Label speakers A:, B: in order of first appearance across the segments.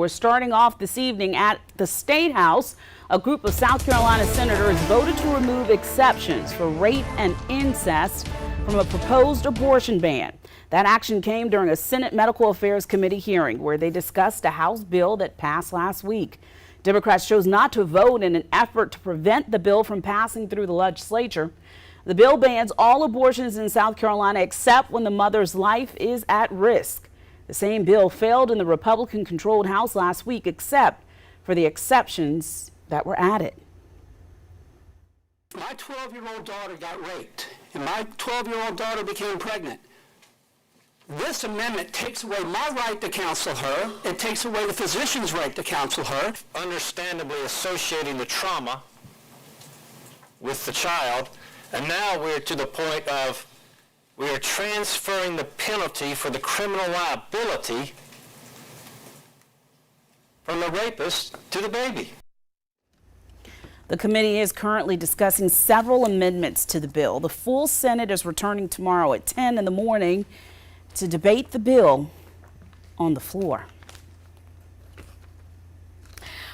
A: We're starting off this evening at the State House. A group of South Carolina senators voted to remove exceptions for rape and incest from a proposed abortion ban. That action came during a Senate Medical Affairs Committee hearing where they discussed a House bill that passed last week. Democrats chose not to vote in an effort to prevent the bill from passing through the legislature. The bill bans all abortions in South Carolina except when the mother's life is at risk. The same bill failed in the Republican-controlled House last week, except for the exceptions that were added.
B: My 12-year-old daughter got raped, and my 12-year-old daughter became pregnant. This amendment takes away my right to counsel her. It takes away the physician's right to counsel her.
C: Understandably associating the trauma with the child, and now we're to the point of we are transferring the penalty for the criminal liability from the rapist to the baby.
A: The committee is currently discussing several amendments to the bill. The full Senate is returning tomorrow at 10 in the morning to debate the bill on the floor.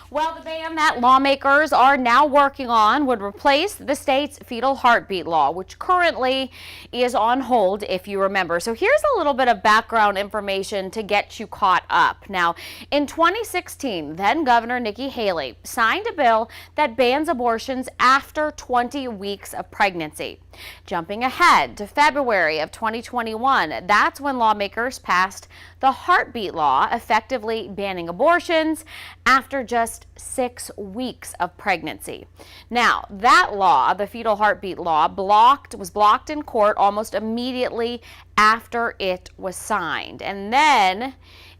D: Well, the ban that lawmakers are now working on would replace the state's fetal heartbeat law, which currently is on hold, if you remember. So here's a little bit of background information to get you caught up. Now, in 2016, then Governor Nikki Haley signed a bill that bans abortions after 20 weeks of pregnancy. Jumping ahead to February of 2021, that's when lawmakers passed the heartbeat law, effectively banning abortions after just 6 weeks of pregnancy. Now, that law, the fetal heartbeat law, was blocked in court almost immediately after it was signed. And then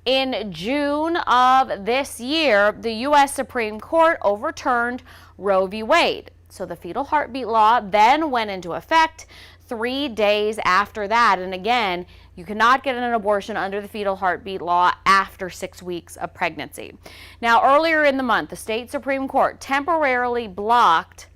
D: in June of this year, the U.S. Supreme Court overturned Roe v. Wade. So the fetal heartbeat law then went into effect 3 days after that. And again, you cannot get an abortion under the fetal heartbeat law after 6 weeks of pregnancy. Now, earlier in the month, the state Supreme Court temporarily blocked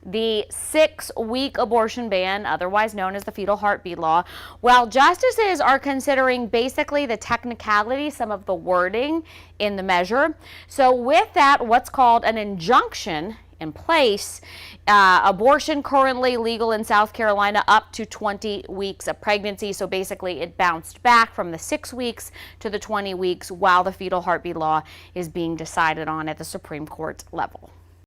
D: the 6-week abortion ban, otherwise known as the fetal heartbeat law, while justices are considering basically the technicality, some of the wording in the measure. So with that, what's called an injunction in place, abortion currently legal in South Carolina up to 20 weeks of pregnancy. So basically it bounced back from the 6 weeks to the 20 weeks while the fetal heartbeat law is being decided on at the Supreme Court level.